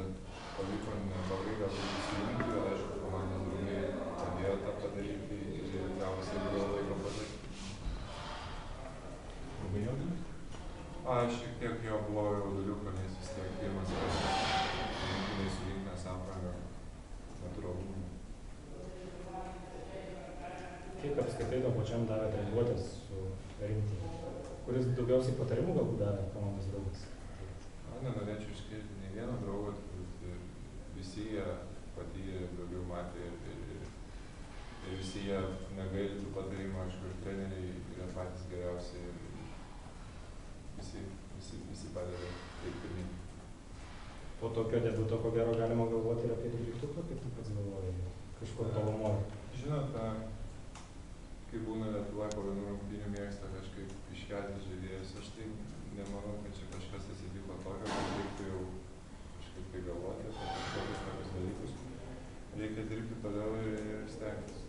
bet pavyko neblogai galbūt įsijungti, aišku, komandos draugai padėjo tą padaryti ir gavosi ilgo laiko padaryti. Labai jaudulius? Aš šiek tiek jo buvau jauduliuką, nes vis tiek pirmas kartas rinkiniai su rinktinės apranga natūralumu. Kiek apskaitai to pačiam davė treniruotės su rinktinė? Kuris daugiausiai patarimų galbūt davė komandos draugas? Nenorėčiau išskirti nei vieno draugo, visi jie patyrė, daugiau matė ir visi jie negaili tų patarimų, aišku, ir treneriai yra patys geriausi ir visi padeda taip pirmin. Po tokio debiuto, ko gero, galima galvoti ir apie 12-ką, kaip tu pats galvoji, kažkur tolumoje. Žinot, kai būna Lietuvoje po vienų rungtynių mėgsta kažkaip iškelti žaidėjus, aš tai nemanau, kad čia kažkas atsitiko tokio, kad reiktų jau kažkaip tai galvoti apie kažkokius tokius dalykus. Reikia dirbti toliau ir stengtis.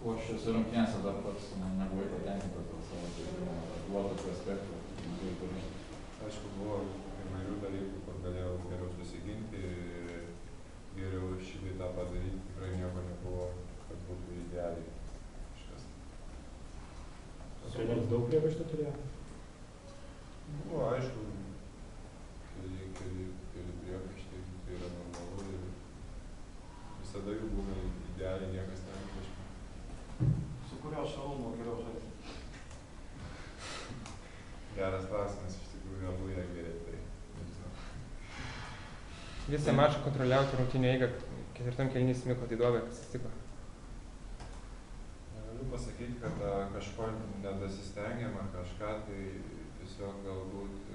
O šiose rungtynėse dar pats nebuvai patenkintas dėl savo žaidimo, buvo tokių aspektų, mažai pamiršti. Aišku, buvo įvairių dalykų, kur galėjau geriau susiginti ir geriau šį tą padaryti. Tikrai nieko nebuvo, kad būtų idealiai kažkas. Treneris daug priekaištų turėjo? Buvo, aišku, keli priekaištai, tai yra normalu ir visada jų būna idealiai, niekas neprieškia. Su kurio šarūnu geriau žaisti? Geras klausimas, iš tikrųjų, abu jie geri, tai nežinau. Visą mačą kontroliavote rungtynių eigą, ketvirtam kėliny smikot į duobę, kas atsitiko? Negaliu pasakyti, kad kažko nedasistengėm ar kažką, tai tiesiog galbūt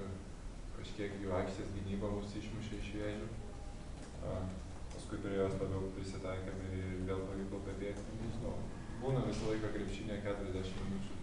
kažkiek jų aikštės gynyba mus išmušė iš vėžių. Paskui prie jos labiau prisitaikėm ir vėl pavyko pabėgti. Nežinau, būna visą laiką krepšinė 40 minučių